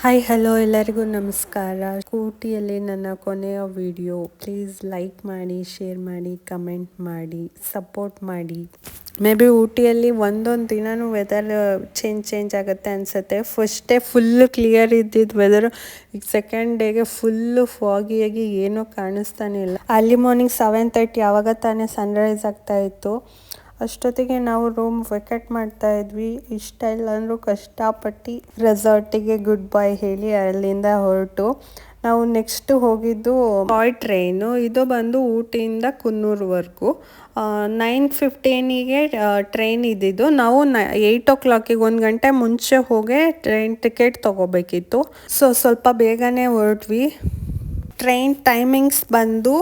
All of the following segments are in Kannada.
ಹಾಯ್ ಹಲೋ ಎಲ್ಲರಿಗೂ ನಮಸ್ಕಾರ. ಸ್ಕೂಟಿಯಲ್ಲಿ ನನ್ನ ಕೊನೆಯ ವಿಡಿಯೋ. ಪ್ಲೀಸ್ ಲೈಕ್ ಮಾಡಿ, ಶೇರ್ ಮಾಡಿ, ಕಮೆಂಟ್ ಮಾಡಿ, ಸಪೋರ್ಟ್ ಮಾಡಿ. ಮೇ ಬಿ ಊಟಿಯಲ್ಲಿ ಒಂದೊಂದು ದಿನವೂ ವೆದರ್ ಚೇಂಜ್ ಆಗುತ್ತೆ ಅನಿಸುತ್ತೆ. ಫಸ್ಟ್ ಡೇ ಫುಲ್ಲು ಕ್ಲಿಯರ್ ಇದ್ದಿದ್ದು ವೆದರು, ಈಗ ಸೆಕೆಂಡ್ ಡೇಗೆ ಫುಲ್ಲು ಫಾಗಿಯಾಗಿ ಏನೂ ಕಾಣಿಸ್ತಾನೆ ಇಲ್ಲ. ಅರ್ಲಿ ಮಾರ್ನಿಂಗ್ 7:30 ಆವಾಗ ತಾನೇ ಸನ್ರೈಸ್ ಆಗ್ತಾಯಿತ್ತು. ಅಷ್ಟೊತ್ತಿಗೆ ನಾವು ರೂಮ್ ವೆಕೆಟ್ ಮಾಡ್ತಾ ಇದ್ವಿ. ಇಷ್ಟ ಇಲ್ಲ ಅಂದರೂ ಕಷ್ಟಪಟ್ಟು ರೆಸಾರ್ಟಿಗೆ ಗುಡ್ ಬೈ ಹೇಳಿ ಅಲ್ಲಿಂದ ಹೊರಟು ನಾವು ನೆಕ್ಸ್ಟ್ ಹೋಗಿದ್ದು ಟಾಯ್ ಟ್ರೈನು. ಇದು ಬಂದು ಊಟಿಯಿಂದ ಕುನ್ನೂರ್ವರೆಗೂ 9:15ಗೆ ಟ್ರೈನ್ ಇದ್ದಿದ್ದು. ನಾವು 8 o'clock 1 ಗಂಟೆ ಮುಂಚೆ ಹೋಗಿ ಟ್ರೈನ್ ಟಿಕೆಟ್ ತೊಗೋಬೇಕಿತ್ತು. ಸ್ವಲ್ಪ ಬೇಗನೆ ಹೊರಟ್ವಿ. ಟ್ರೈನ್ ಟೈಮಿಂಗ್ಸ್ ಬಂದು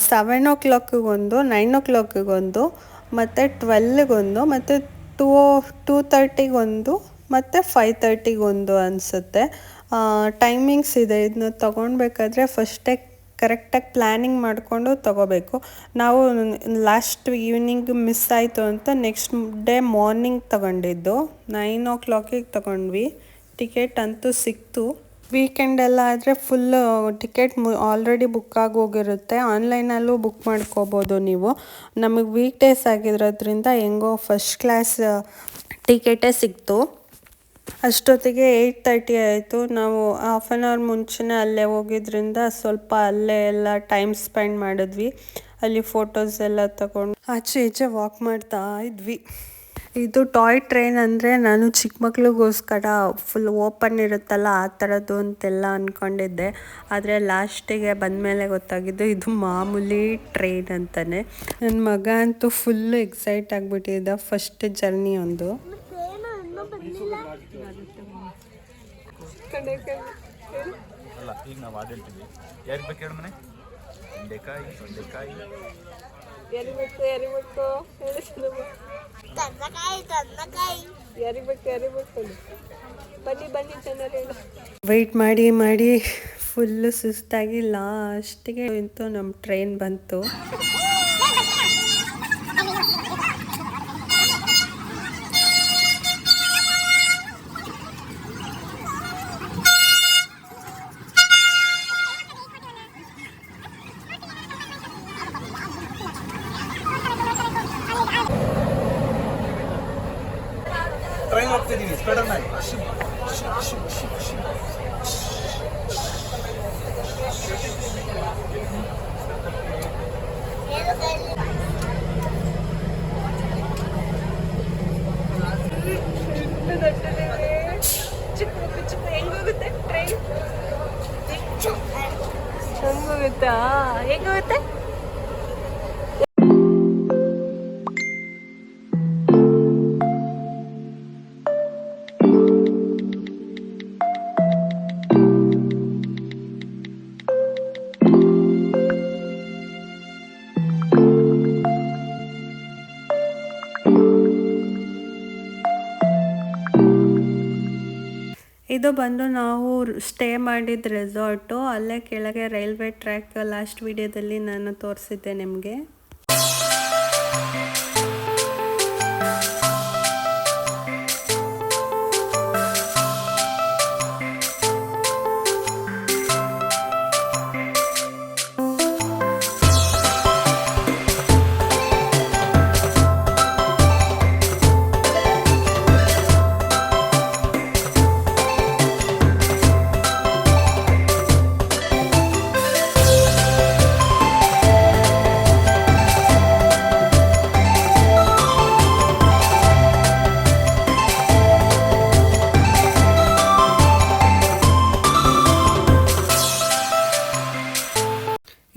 7 o'clock-ಗೊಂದು, 9 o'clock-ಗೊಂದು, ಮತ್ತು 12-ಗೊಂದು, ಮತ್ತು 2:30-ಗೊಂದು, ಮತ್ತು 5:30-ಗೊಂದು ಅನಿಸುತ್ತೆ ಟೈಮಿಂಗ್ಸ್ ಇದೆ. ಇದನ್ನ ತೊಗೊಳ್ಬೇಕಾದ್ರೆ ಫಸ್ಟೇ ಕರೆಕ್ಟಾಗಿ ಪ್ಲ್ಯಾನಿಂಗ್ ಮಾಡಿಕೊಂಡು ತೊಗೋಬೇಕು. ನಾವು ಲಾಸ್ಟ್ ಈವ್ನಿಂಗ್ ಮಿಸ್ ಆಯಿತು ಅಂತ ನೆಕ್ಸ್ಟ್ ಡೇ ಮಾರ್ನಿಂಗ್ ತೊಗೊಂಡಿದ್ದು. 9 o'clock-ಗೆ ತೊಗೊಂಡ್ವಿ. ಟಿಕೆಟ್ ಅಂತೂ ಸಿಕ್ತು. ವೀಕೆಂಡೆಲ್ಲ ಆದರೆ ಫುಲ್ಲು ಟಿಕೆಟ್ ಆಲ್ರೆಡಿ ಬುಕ್ ಆಗೋಗಿರುತ್ತೆ. ಆನ್ಲೈನಲ್ಲೂ ಬುಕ್ ಮಾಡ್ಕೋಬೋದು ನೀವು. ನಮಗೆ ವೀಕ್ ಡೇಸ್ ಆಗಿರೋದ್ರಿಂದ ಹೆಂಗೋ ಫಸ್ಟ್ ಕ್ಲಾಸ್ ಟಿಕೆಟೇ ಸಿಕ್ತು. ಅಷ್ಟೊತ್ತಿಗೆ 8:30 ಆಯಿತು. ನಾವು ಹಾಫ್ ಆನ್ ಅವರ್ ಮುಂಚೆನೇ ಅಲ್ಲೇ ಹೋಗಿದ್ರಿಂದ ಸ್ವಲ್ಪ ಅಲ್ಲೇ ಎಲ್ಲ ಟೈಮ್ ಸ್ಪೆಂಡ್ ಮಾಡಿದ್ವಿ. ಅಲ್ಲಿ ಫೋಟೋಸ್ ಎಲ್ಲ ತಗೊಂಡು ಆಚೆ ಈಚೆ ವಾಕ್ ಮಾಡ್ತಾ ಇದ್ವಿ. ಇದು ಟಾಯ್ ಟ್ರೈನ್ ಅಂದರೆ ನಾನು ಚಿಕ್ಕ ಮಕ್ಳಿಗೋಸ್ಕರ ಫುಲ್ ಓಪನ್ ಇರುತ್ತಲ್ಲ ಆ ಥರದ್ದು ಅಂತೆಲ್ಲ ಅಂದ್ಕೊಂಡಿದ್ದೆ. ಆದರೆ ಲಾಸ್ಟಿಗೆ ಬಂದಮೇಲೆ ಗೊತ್ತಾಗಿದ್ದು ಇದು ಮಾಮೂಲಿ ಟ್ರೈನ್ ಅಂತಲೇ. ನನ್ನ ಮಗ ಅಂತೂ ಫುಲ್ಲು ಎಕ್ಸೈಟ್ ಆಗಿಬಿಟ್ಟಿದ್ದ. ಫಸ್ಟ್ ಜರ್ನಿ ಒಂದು. ವೆಯ್ಟ್ ಮಾಡಿ ಮಾಡಿ ಫುಲ್ಲು ಸುಸ್ತಾಗಿ ಲಾಸ್ಟಿಗೆ ಇಂತೂ ನಮ್ಮ ಟ್ರೈನ್ ಬಂತು. ಟ್ರೈನ್ ಹೋಗ್ತಿದ್ದೀವಿ ಸ್ಪೀಡರ್ ಮಾಡಿ. ಹೆಂಗೋಗುತ್ತೆ ಟ್ರೈನ್? ಹೆಂಗೋಗುತ್ತಾ? ಹೇಗೋಗುತ್ತೆ? ಇದು ಬಂದು ನಾವು ಸ್ಟೇ ಮಾಡಿದ ರೆಸಾರ್ಟು. ಅಲ್ಲೇ ಕೆಳಗೆ ರೈಲ್ವೆ ಟ್ರ್ಯಾಕ್ ಲಾಸ್ಟ್ ವಿಡಿಯೋದಲ್ಲಿ ನಾನು ತೋರಿಸಿದ್ದೆ ನಿಮಗೆ.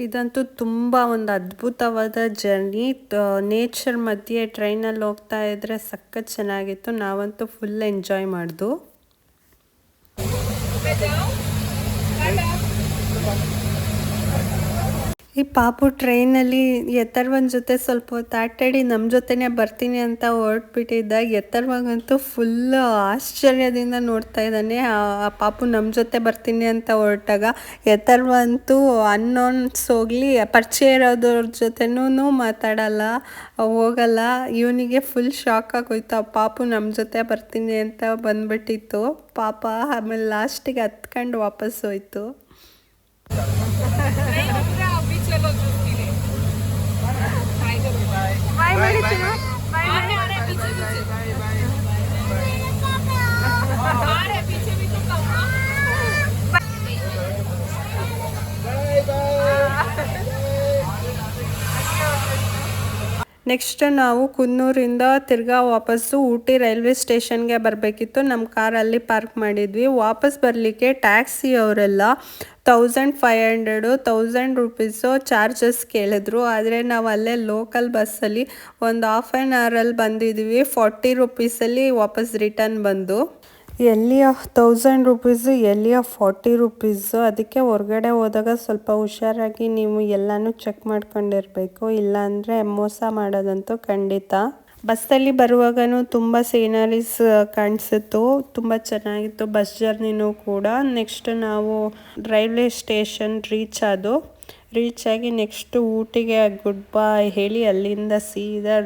ಇದಂತೂ ತುಂಬ ಒಂದು ಅದ್ಭುತವಾದ ಜರ್ನಿ. ನೇಚರ್ ಮಧ್ಯೆ ಟ್ರೈನಲ್ಲಿ ಹೋಗ್ತಾ ಇದ್ರೆ ಸಖತ್ ಚೆನ್ನಾಗಿತ್ತು. ನಾವಂತೂ ಫುಲ್ ಎಂಜಾಯ್ ಮಾಡ್ದು. ಈ ಪಾಪು ಟ್ರೈನಲ್ಲಿ ಎತ್ತರ್ವನ ಜೊತೆ ಸ್ವಲ್ಪ ಹೊತ್ತು ಆಟಾಡಿ ನಮ್ಮ ಜೊತೆನೇ ಬರ್ತೀನಿ ಅಂತ ಹೊರಟ್ಬಿಟ್ಟಿದ್ದ. ಎತ್ತರ್ವಾಗಂತೂ ಫುಲ್ಲು ಆಶ್ಚರ್ಯದಿಂದ ನೋಡ್ತಾ ಇದ್ದಾನೆ. ಆ ಪಾಪು ನಮ್ಮ ಜೊತೆ ಬರ್ತೀನಿ ಅಂತ ಹೊರಟಾಗ ಎತ್ತರ್ವ ಅಂತೂ ಅನ್ನೋನ್ಸ್ ಹೋಗಲಿ ಪರಿಚಯ ಇರೋದ್ರ ಜೊತೆನೂ ಮಾತಾಡಲ್ಲ, ಹೋಗಲ್ಲ. ಇವನಿಗೆ ಫುಲ್ ಶಾಕ್ ಆಗೋಯ್ತು. ಆ ಪಾಪು ನಮ್ಮ ಜೊತೆ ಬರ್ತೀನಿ ಅಂತ ಬಂದ್ಬಿಟ್ಟಿತ್ತು ಪಾಪ. ಆಮೇಲೆ ಲಾಸ್ಟಿಗೆ ಹತ್ಕೊಂಡು ವಾಪಸ್ ಹೋಯ್ತು. ನೆಕ್ಸ್ಟ್ ನಾವು ಕುನ್ನೂರಿಂದ ತಿರ್ಗಾ ವಾಪಸ್ಸು ಊಟಿ ರೈಲ್ವೆ ಸ್ಟೇಷನ್ಗೆ ಬರಬೇಕಿತ್ತು. ನಮ್ಮ ಕಾರಲ್ಲಿ ಪಾರ್ಕ್ ಮಾಡಿದ್ವಿ. ವಾಪಸ್ ಬರಲಿಕ್ಕೆ ಟ್ಯಾಕ್ಸಿ ಅವರೆಲ್ಲ 1500 1000 ರುಪೀಸು ಚಾರ್ಜಸ್ ಕೇಳಿದ್ರು. ಆದರೆ ನಾವು ಅಲ್ಲೇ ಲೋಕಲ್ ಬಸ್ಸಲ್ಲಿ ಒಂದು ಹಾಫ್ ಆ್ಯನ್ ಅವರಲ್ಲಿ ಬಂದಿದ್ವಿ. 40 ರುಪೀಸಲ್ಲಿ ವಾಪಸ್ ರಿಟರ್ನ್ ಬಂದು. ಎಲ್ಲಿಯ 1000 ರುಪೀಸು, ಎಲ್ಲಿಯ 40 ರುಪೀಸು. ಅದಕ್ಕೆ ಹೊರಗಡೆ ಹೋದಾಗ ಸ್ವಲ್ಪ ಹುಷಾರಾಗಿ ನೀವು ಎಲ್ಲನೂ ಚೆಕ್ ಮಾಡ್ಕೊಂಡಿರಬೇಕು, ಇಲ್ಲಾಂದರೆ ಮೋಸ ಮಾಡೋದಂತೂ ಖಂಡಿತ. ಬಸ್ಸಲ್ಲಿ ಬರುವಾಗನೂ ತುಂಬ ಸೀನರೀಸ್ ಕಾಣಿಸಿತ್ತು, ತುಂಬ ಚೆನ್ನಾಗಿತ್ತು ಬಸ್ ಜರ್ನಿನೂ ಕೂಡ. ನೆಕ್ಸ್ಟ್ ನಾವು ರೈಲ್ವೆ ಸ್ಟೇಷನ್ ರೀಚ್ ಆಗಿ ನೆಕ್ಸ್ಟ್ ಊಟಿಗೆ ಗುಡ್ ಬಾಯ್ ಹೇಳಿ ಅಲ್ಲಿಂದ ಸೀದಾ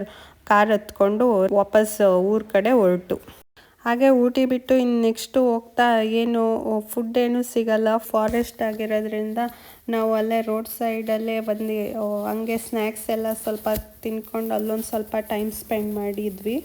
ಕಾರ್ ಹತ್ಕೊಂಡು ವಾಪಸ್ ಊರ ಕಡೆ ಹೊರಟು. ಹಾಗೆ ಊಟಿ ಬಿಟ್ಟು ಇನ್ನು ನೆಕ್ಸ್ಟು ಹೋಗ್ತಾ ಫುಡ್ ಏನೂ ಸಿಗಲ್ಲ, ಫಾರೆಸ್ಟ್ ಆಗಿರೋದ್ರಿಂದ ನಾವು ಅಲ್ಲೇ ರೋಡ್ ಸೈಡಲ್ಲೇ ಬಂದು ಹಂಗೆ ಸ್ನ್ಯಾಕ್ಸ್ ಎಲ್ಲ ಸ್ವಲ್ಪ ತಿನ್ಕೊಂಡು ಅಲ್ಲೊಂದು ಸ್ವಲ್ಪ ಟೈಮ್ ಸ್ಪೆಂಡ್ ಮಾಡಿದ್ವಿ.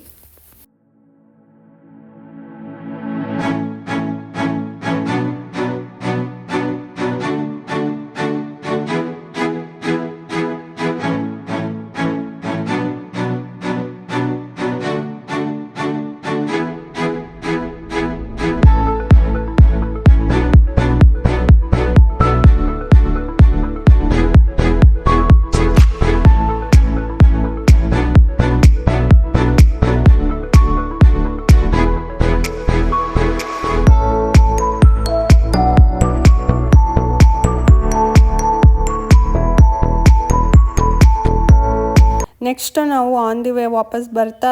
ನೆಕ್ಸ್ಟ್ ನಾವು ಆನ್ ದಿ ವೇ ವಾಪಸ್ ಬರ್ತಾ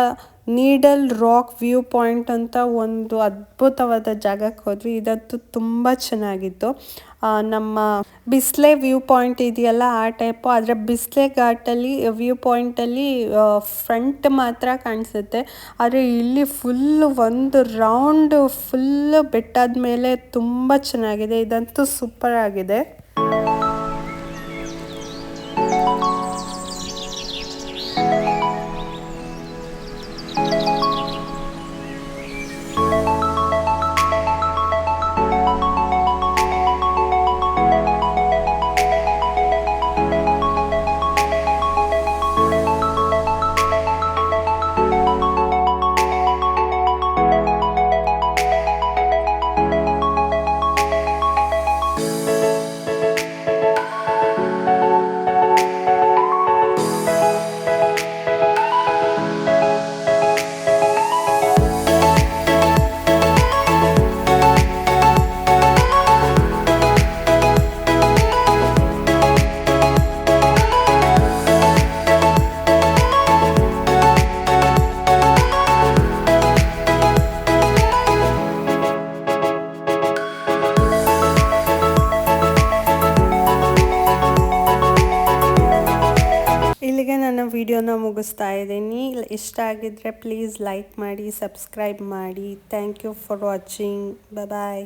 ನೀಡಲ್ ರಾಕ್ ವ್ಯೂ ಪಾಯಿಂಟ್ ಅಂತ ಒಂದು ಅದ್ಭುತವಾದ ಜಾಗಕ್ಕೆ ಹೋದ್ವಿ. ಇದಂತೂ ತುಂಬ ಚೆನ್ನಾಗಿತ್ತು. ನಮ್ಮ ಬಿಸ್ಲೆ ವ್ಯೂ ಪಾಯಿಂಟ್ ಇದೆಯಲ್ಲ ಆ ಟೈಪು, ಆದರೆ ಬಿಸ್ಲೆ ಘಾಟಲ್ಲಿ ವ್ಯೂ ಪಾಯಿಂಟಲ್ಲಿ ಫ್ರಂಟ್ ಮಾತ್ರ ಕಾಣಿಸುತ್ತೆ. ಆದರೆ ಇಲ್ಲಿ ಫುಲ್ಲು ಒಂದು ರೌಂಡು ಫುಲ್ಲು ಬೆಟ್ಟದ ಮೇಲೆ ತುಂಬ ಚೆನ್ನಾಗಿದೆ. ಇದಂತೂ ಸೂಪರ್ ಆಗಿದೆ. ಇಲ್ಲಿಗೆ ನನ್ನ ವಿಡಿಯೋನ ಮುಗಿಸ್ತಾ ಇದ್ದೀನಿ. ಇಷ್ಟ ಆಗಿದ್ದರೆ ಪ್ಲೀಸ್ ಲೈಕ್ ಮಾಡಿ, ಸಬ್ಸ್ಕ್ರೈಬ್ ಮಾಡಿ. Thank you for watching. Bye.